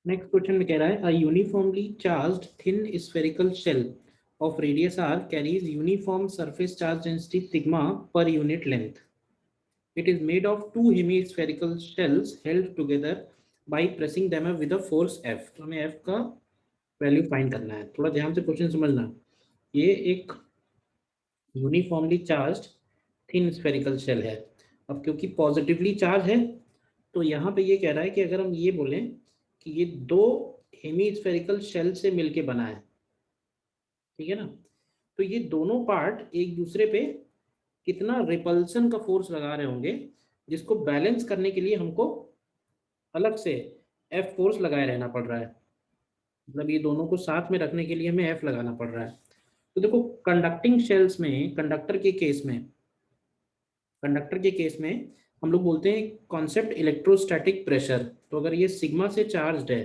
Next question में कह रहा है, a uniformly charged thin spherical shell of radius R carries uniform surface charge density sigma पर unit length. It is made of two hemispherical shells held together by pressing them with a force F. तो हमें F का value find करना है. थोड़ा ध्यान से question समझना. ये एक uniformly charged thin spherical shell है. अब क्योंकि पॉजिटिवली चार्ज है तो यहाँ पे ये कह रहा है कि अगर हम ये बोलें कि ये दो हेमीस्फेरिकल शेल से मिलके बना है, ठीक है ना, तो ये दोनों पार्ट एक दूसरे पे कितना रिपल्सन का फोर्स लगा रहे होंगे, जिसको बैलेंस करने के लिए हमको अलग से एफ फोर्स लगाए रहना पड़ रहा है. मतलब ये दोनों को साथ में रखने के लिए हमें एफ लगाना पड़ रहा है. तो देखो कंडक्टिंग शेल्स में, कंडक्टर के केस में हम लोग बोलते हैं कॉन्सेप्ट इलेक्ट्रोस्टैटिक प्रेशर. तो अगर ये सिग्मा से चार्ज्ड है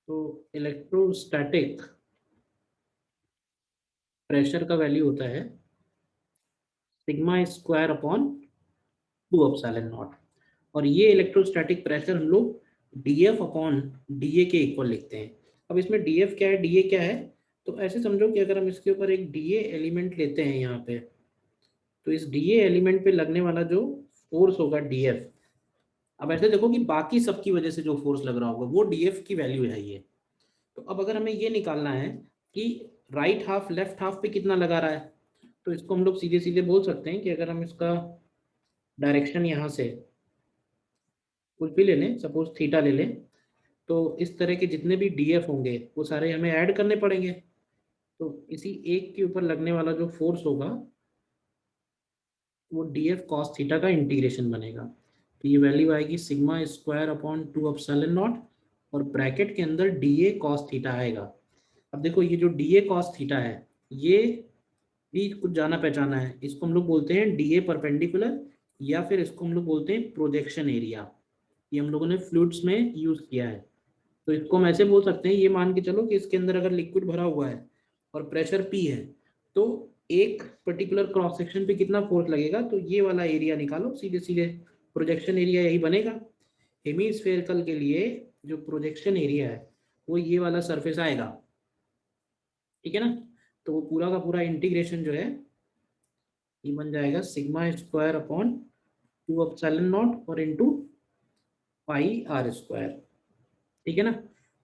तो इलेक्ट्रोस्टैटिक प्रेशर का वैल्यू होता है sigma square upon 2 epsilon naught. और ये इलेक्ट्रोस्टैटिक प्रेशर हम लोग dF अपॉन dA के इक्वल लिखते हैं. अब इसमें dF क्या है, dA क्या है, तो ऐसे समझो कि अगर हम इसके ऊपर एक dA एलिमेंट लेते हैं यहाँ पे, तो इस dA एलिमेंट पे लगने वाला जो फोर्स होगा dF, अब ऐसे देखो कि बाकी सबकी वजह से जो फोर्स लग रहा होगा वो dF की वैल्यू है ये. तो अब अगर हमें ये निकालना है कि राइट हाफ लेफ्ट हाफ पे कितना लगा रहा है, तो इसको हम लोग सीधे सीधे बोल सकते हैं कि अगर हम इसका डायरेक्शन यहाँ से कुछ भी ले लें, सपोज थीटा ले लें, तो इस तरह के जितने भी डीएफ होंगे वो सारे हमें ऐड करने पड़ेंगे. तो इसी एक के ऊपर लगने वाला जो फोर्स होगा वो डीएफ कॉस थीटा का इंटीग्रेशन बनेगा. तो ये वैल्यू आएगी sigma square upon 2 epsilon naught और ब्रैकेट के अंदर डीए कॉस थीटा आएगा. अब देखो ये जो डीए कॉस थीटा है ये भी कुछ जाना पहचाना है. इसको हम लोग बोलते हैं डीए परपेंडिकुलर, या फिर इसको हम लोग बोलते हैं प्रोजेक्शन एरिया. ये हम लोगों ने फ्लूइड्स में यूज किया है. तो इसको हम ऐसे बोल सकते हैं, ये मान के चलो कि इसके अंदर अगर लिक्विड भरा हुआ है और प्रेशर P है, तो एक पर्टिकुलर क्रॉस सेक्शन पे कितना फोर्स लगेगा, तो ये वाला एरिया निकालो सीधे सीधे, प्रोजेक्शन एरिया यही बनेगा. हेमीस्फेरिकल के लिए जो प्रोजेक्शन एरिया है वो ये वाला सरफेस आएगा, ठीक है ना. तो वो पूरा का पूरा इंटीग्रेशन जो है ये बन जाएगा sigma square upon 2 epsilon naught और इंटू पाई आर स्क्वायर, ठीक है ना.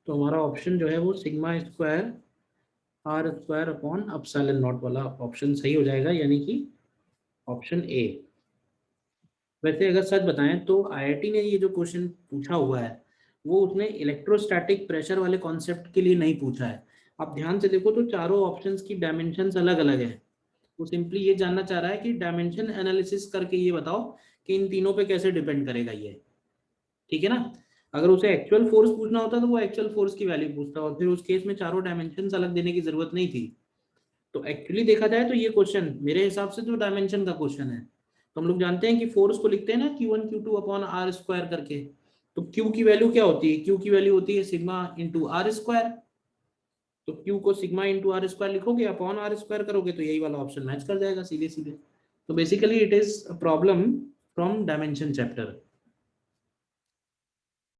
तो हमारा ऑप्शन जो है वो sigma square r square upon epsilon naught वाला ऑप्शन सही हो जाएगा, यानी कि ऑप्शन ए. वैसे अगर सच बताएं तो आईआईटी ने ये जो क्वेश्चन पूछा हुआ है वो उसने इलेक्ट्रोस्टैटिक प्रेशर वाले कॉन्सेप्ट के लिए नहीं पूछा है. आप ध्यान से देखो तो चारों ऑप्शंस की डायमेंशंस अलग अलग है. वो सिंपली ये जानना चाह रहा है कि डायमेंशन एनालिसिस करके ये बताओ कि इन तीनों पे कैसे डिपेंड करेगा ये, ठीक है ना. अगर उसे एक्चुअल फोर्स पूछना होता तो वो एक्चुअल फोर्स की वैल्यू पूछता और फिर उस केस में चारों डायमेंशन अलग देने की जरूरत नहीं थी. तो एक्चुअली देखा जाए तो ये क्वेश्चन मेरे हिसाब से तो डायमेंशन का क्वेश्चन है. तो हम लोग जानते हैं कि फोर्स को लिखते हैं ना Q1 Q2 upon are square करके. तो Q की वैल्यू क्या होती है, Q की वैल्यू होती है सिग्मा इंटू आर स्क्वायर. तो Q को सिग्मा इंटू आर स्क्वायर लिखोगे, अपॉन आर स्क्वायर करोगे, तो यही वाला ऑप्शन मैच कर जाएगा सीधे सीधे. तो basically it is a problem from dimension chapter.